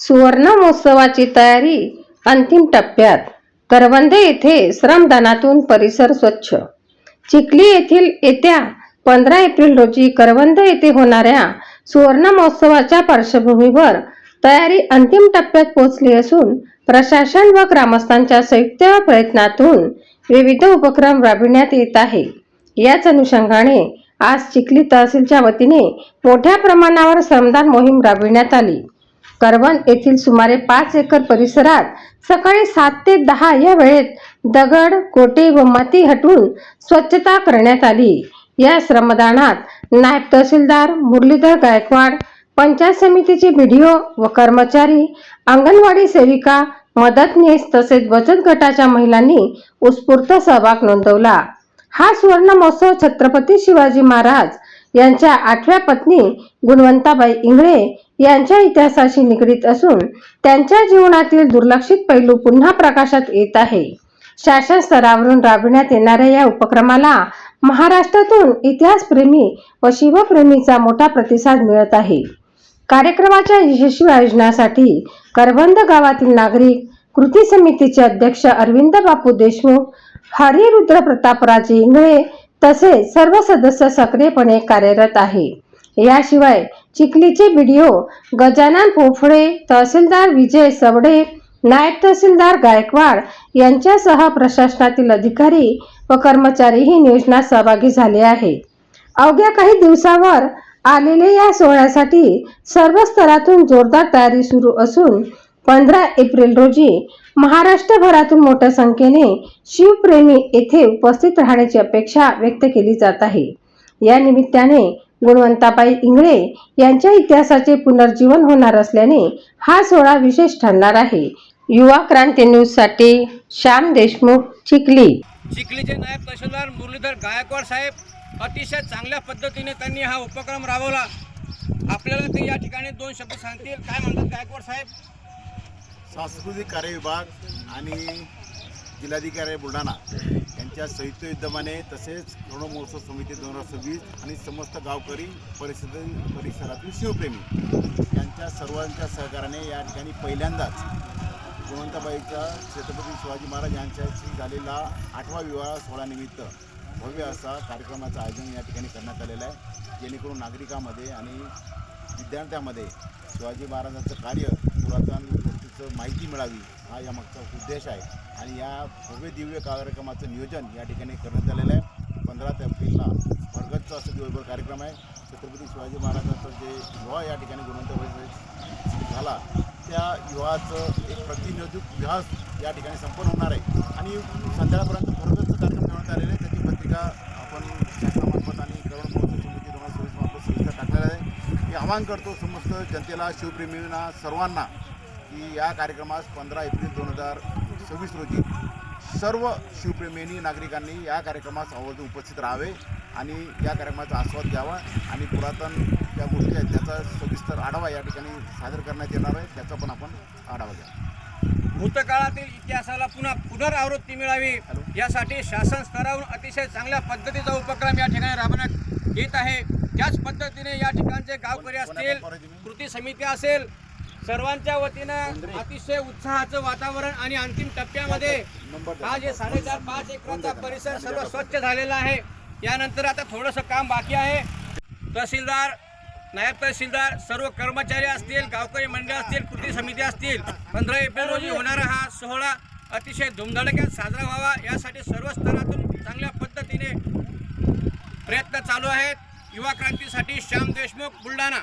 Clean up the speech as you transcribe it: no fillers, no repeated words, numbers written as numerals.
सुवर्ण महोत्सवाची तयारी अंतिम टप्प्यात. करवंदे येथे श्रमदानातून परिसर स्वच्छ. चिखली येथील येत्या 15 एप्रिल रोजी करवंदे येथे होणाऱ्या सुवर्ण महोत्सवाच्या पार्श्वभूमीवर तयारी अंतिम टप्प्यात पोहोचली असून प्रशासन व ग्रामस्थांच्या संयुक्त प्रयत्नातून विविध उपक्रम राबविण्यात येत आहे. याच अनुषंगाने आज चिखली तहसीलच्या वतीने मोठ्या प्रमाणावर श्रमदान मोहीम राबविण्यात आली. करवंद येथील सुमारे 5 एकर परिसरात सकाळी 7 ते 10 या वेळेत दगड, गोटे व माती हटवून स्वच्छता करण्यात आली. या श्रमदानात नायब तहसीलदार मुरलीधर गायकवाड, पंचायत समितीचे बीडीओ व कर्मचारी, अंगणवाडी सेविका, मदतनीस तसेच बचत गटाच्या महिलांनी उत्स्फूर्त सहभाग नोंदवला. हा सुवर्ण महोत्सव छत्रपती शिवाजी महाराज यांच्या 8व्या पत्नी गुणवंताबाई इंगळे यांच्या इतिहासाशी निगडीत असून त्यांच्या जीवनातील दुर्लक्षित पैलू पुन्हा प्रकाशात येत आहे. शासन स्तरावरून राबविण्यात येणाऱ्या या उपक्रमाला महाराष्ट्रातून इतिहासप्रेमी व शिवप्रेमीचा मोठा प्रतिसाद मिळत आहे. कार्यक्रमाच्या यशस्वी आयोजनासाठी करवंद गावातील नागरिक, कृती समितीचे अध्यक्ष अरविंद बापू देशमुख, हरिरुद्र प्रतापराजे इंगळे तसेच सर्व सदस्य सक्रियपणे कार्यरत आहे. याशिवाय चिखलीचे बीडीओ गजानन पोफळे, तहसीलदार विजय सवडे, नायब तहसीलदार गायकवाड यांच्यासह प्रशासनातील अधिकारी व कर्मचारीही नियोजनात सहभागी झाले आहेत. अवघ्या काही दिवसावर आलेल्या या सोहळ्यासाठी सर्व स्तरातून जोरदार तयारी सुरू असून 15 एप्रिल रोजी महाराष्ट्रभरातून मोठ्या संख्येने शिवप्रेमी येथे उपस्थित राहण्याची अपेक्षा व्यक्त केली जात आहे. या निमित्ताने गुणवंताबाई इंगळे यांच्या इतिहासाचे पुनर्जीवन होणार असल्याने हा सोहळा विशेष ठरणार आहे. युवा क्रांती न्यूज साठी श्याम देशमुख, चिखली. चिखलीचे नायब तहसीलदार मुरलीधर गायकवाड साहेब अतिशय चांगल्या पद्धतीने त्यांनी हा उपक्रम राबवला. आपल्याला ते या ठिकाणी 2 शब्द सांगतील. काय म्हणतात गायकवाड साहेब? सांस्कृतिक कार्य विभाग आणि जिल्हाधिकारी बुलढाणा यांच्या संयुक्त विद्यमाने तसेच रण महोत्सव समिती 2026 आणि समस्त गावकरी परिसरातील शिवप्रेमी यांच्या सर्वांच्या सहकार्याने या ठिकाणी पहिल्यांदाच गुणवंताबाईचा छत्रपती शिवाजी महाराज यांच्याशी झालेला 8वा विवाह सोहळ्यानिमित्त भव्य असा कार्यक्रमाचं आयोजन या ठिकाणी करण्यात आलेलं आहे, जेणेकरून नागरिकांमध्ये आणि विद्यार्थ्यांमध्ये शिवाजी महाराजांचं कार्य, पुरातन गोष्टीचं माहिती मिळावी हा यामागचा उद्देश आहे. आणि या भव्य दिव्य कार्यक्रमाचं नियोजन या ठिकाणी करण्यात आलेलं आहे. 15 एप्रिलला भरगच्च असं दिवसभर कार्यक्रम आहे. छत्रपती शिवाजी महाराजांचा जे विवाह या ठिकाणी गुणवंताबाई झाला त्या विवाहाचं एक प्रतिनिधिक विवाह या ठिकाणी संपन्न होणार आहे आणि संध्याकाळपर्यंत भरगच्च कार्यक्रम ठेवण्यात आलेले आहे. त्याची पत्रिका आपण शासनामार्फत आणि करण महोत्सव समिती 2026 मार्फत सविस्तर टाकलेलं आहे. मी आवाहन करतो समस्त जनतेला, शिवप्रेमींना सर्वांना की या कार्यक्रमास 15 एप्रिल 2026 रोजी सर्व शिवप्रेमींनी, नागरिकांनी या कार्यक्रमास आवर्जून उपस्थित राहावे आणि या कार्यक्रमाचा आस्वाद घ्यावा आणि पुरातन ज्या गोष्टी आहेत त्याचा सविस्तर आढावा या ठिकाणी सादर करण्यात येणार आहे, त्याचा पण आपण आढावा घ्या. भूतकाळातील इतिहासाला पुनरावृत्ती मिळावी यासाठी शासन स्तरावरून अतिशय चांगल्या पद्धतीचा उपक्रम या ठिकाणी राबवण्यात येत आहे. त्याच पद्धतीने या ठिकाणचे गावकरी असतील, कृती समिती असेल, सर्वांच्या वतीनं अतिशय उत्साहाचं वातावरण आणि अंतिम टप्प्यामध्ये हा जे 4.5-5 एकराचा परिसर सर्व स्वच्छ झालेला आहे. यानंतर आता थोडंसं काम बाकी आहे. तहसीलदार, नायब तहसीलदार, सर्व कर्मचारी असतील, गावकरी मंडळ असतील, कृती समिती असतील, 15 एप्रिल रोजी होणारा हा सोहळा अतिशय धुमधडक्यात साजरा व्हावा यासाठी सर्व स्तरातून चांगल्या पद्धतीने प्रयत्न चालू आहेत. युवा क्रांतीसाठी श्याम देशमुख, बुलढाणा.